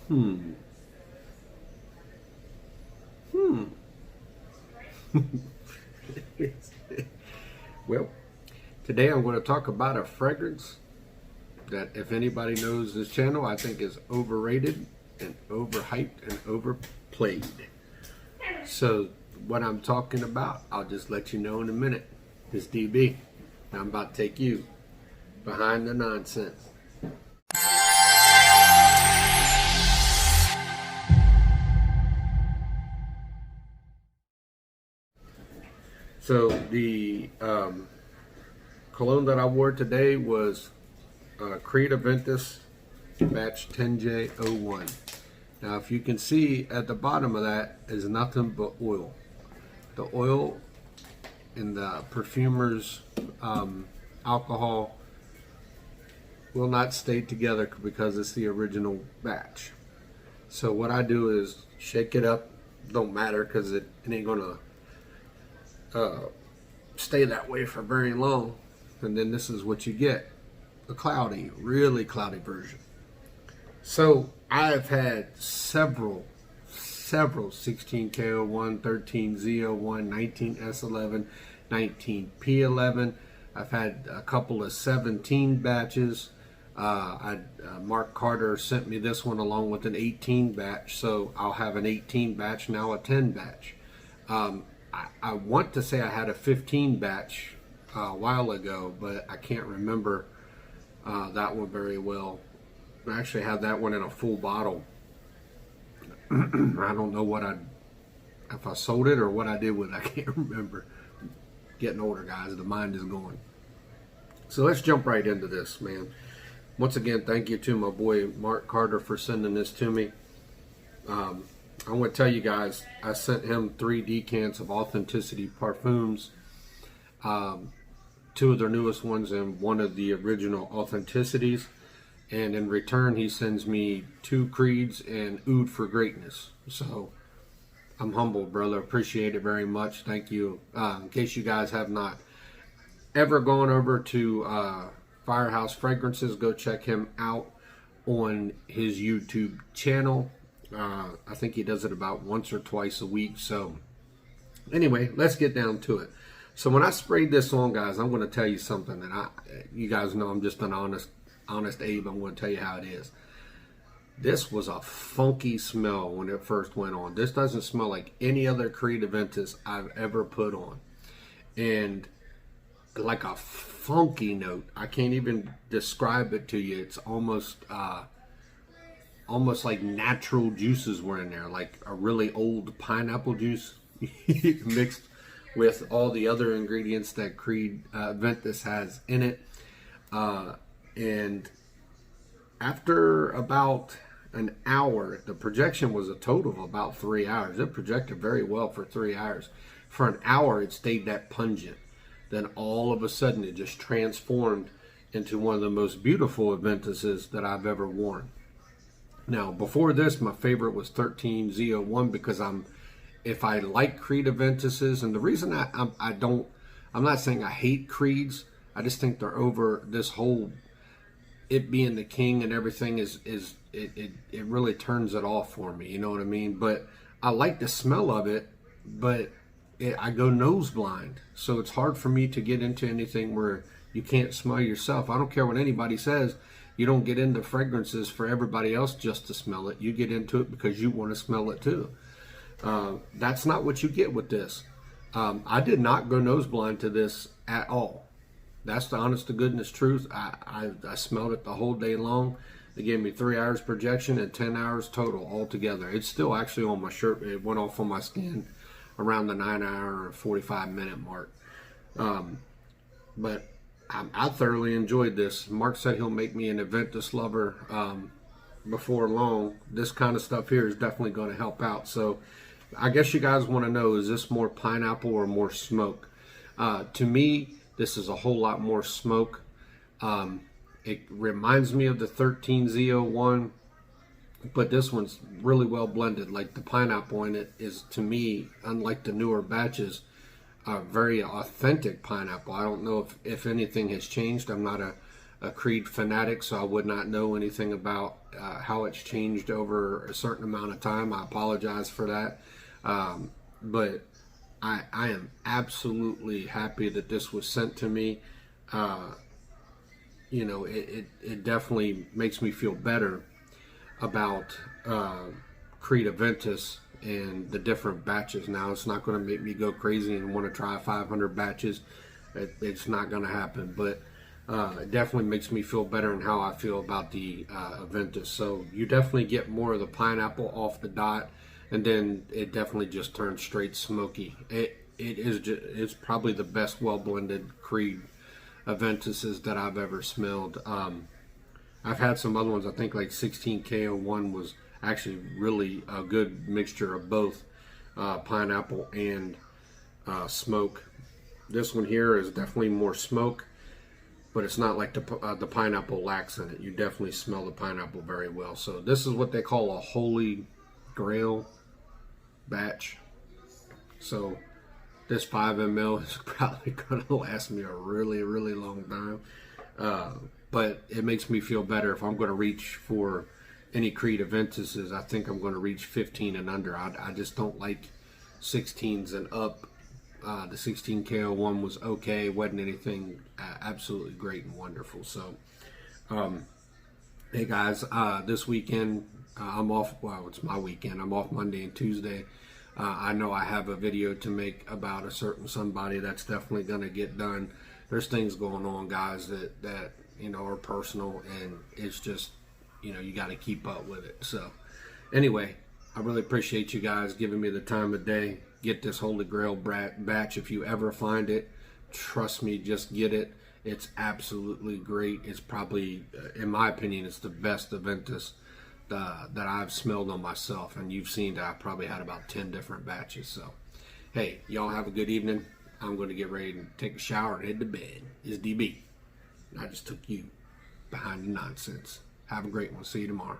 Hmm. Hmm. Well, today I'm going to talk about a fragrance that, if anybody knows this channel, I think is overrated and overhyped and overplayed. So, what I'm talking about, I'll just let you know in a minute. It's DB. I'm about to take you behind the nonsense. So, the cologne that I wore today was Creed Aventus batch 10J01. Now, if you can see at the bottom of that is nothing but oil. The oil in the perfumer's alcohol will not stay together because it's the original batch. So what I do is shake it up. Don't matter because it ain't gonna stay that way for very long. And then this is what you get: a cloudy, really cloudy version. So I've had several 16K01, 13Z01, 19S11, 19P11. I've had a couple of 17 batches. Mark Carter sent me this one along with an 18 batch, so I'll have an 18 batch now, a 10 batch. I want to say I had a 15 batch a while ago, but I can't remember that one very well. I actually had that one in a full bottle. I don't know if I sold it or what I did with it. I can't remember. Getting older, guys. The mind is going. So let's jump right into this, man. Once again, thank you to my boy Mark Carter for sending this to me. I want to tell you guys, I sent him 3 decants of Authenticity parfums. 2 of their newest ones and 1 of the original Authenticities. And in return, he sends me 2 Creeds and Oud for Greatness. So I'm humbled, brother. Appreciate it very much. Thank you. In case you guys have not ever gone over to Firehouse Fragrances, go check him out on his YouTube channel. I think he does it about once or twice a week. So anyway, let's get down to it. So when I sprayed this on, guys, I'm going to tell you something. And you guys know I'm just an honest Abe. I'm going to tell you how it is. This was a funky smell when it first went on. This doesn't smell like any other Creed Aventus I've ever put on. And like a funky note. I can't even describe it to you. It's almost like natural juices were in there, like a really old pineapple juice mixed with all the other ingredients that Creed Aventus has in it. And after about an hour, the projection was a total of about 3 hours. It projected very well for 3 hours. For an hour, it stayed that pungent. Then all of a sudden, it just transformed into one of the most beautiful Aventuses that I've ever worn. Now, before this, my favorite was 13Z01 because if I like Creed Aventuses, and the reason I'm not saying I hate Creeds, I just think they're over this whole, it being the king and everything it really turns it off for me, you know what I mean? But I like the smell of it, but I go nose blind, so it's hard for me to get into anything where you can't smell yourself. I don't care what anybody says. You don't get into fragrances for everybody else just to smell it. You get into it because you want to smell it too. That's not what you get with this. I did not go nose blind to this at all. That's the honest to goodness truth. I smelled it the whole day long. They gave me 3 hours projection and 10 hours total altogether. It's still actually on my shirt. It went off on my skin around the 9-hour or 45-minute mark. But I thoroughly enjoyed this. Mark said he'll make me an Aventus lover before long. This kind of stuff here is definitely going to help out. So I guess you guys want to know, is this more pineapple or more smoke? To me, this is a whole lot more smoke. It reminds me of the 13Z01, but this one's really well blended. Like the pineapple in it is, to me, unlike the newer batches, very authentic pineapple. I don't know if anything has changed. I'm not a a Creed fanatic, so I would not know anything about how it's changed over a certain amount of time. I apologize for that. But I am absolutely happy that this was sent to me. You know, it definitely makes me feel better about Creed Aventus and the different batches. Now, it's not going to make me go crazy and want to try 500 batches. It's not going to happen, but it definitely makes me feel better in how I feel about the Aventus. So you definitely get more of the pineapple off the dot, and then it definitely just turns straight smoky. It's probably the best well blended Creed Aventuses that I've ever smelled. I've had some other ones. I think like 16K01 was actually really a good mixture of both pineapple and smoke. This one here is definitely more smoke, but it's not like the pineapple lacks in it. You definitely smell the pineapple very well. So this is what they call a holy grail batch. So this 5 ml is probably going to last me a really, really long time. But it makes me feel better if I'm going to reach for any Creed Aventuses. I think I'm going to reach 15 and under. I just don't like 16s and up. The 16K01 was okay. Wasn't anything absolutely great and wonderful. So, hey guys, this weekend I'm off. Well, it's my weekend. I'm off Monday and Tuesday. I know I have a video to make about a certain somebody that's definitely going to get done. There's things going on, guys, that you know are personal, and it's just, you know, you got to keep up with it. So anyway, I really appreciate you guys giving me the time of day. Get this Holy Grail batch if you ever find it. Trust me, just get it. It's absolutely great. It's probably, in my opinion, it's the best Aventus that I've smelled on myself, and you've seen that I probably had about 10 different batches. So hey, y'all have a good evening. I'm going to get ready to take a shower and head to bed. It's DB. I just took you behind the nonsense. Have a great one. See you tomorrow.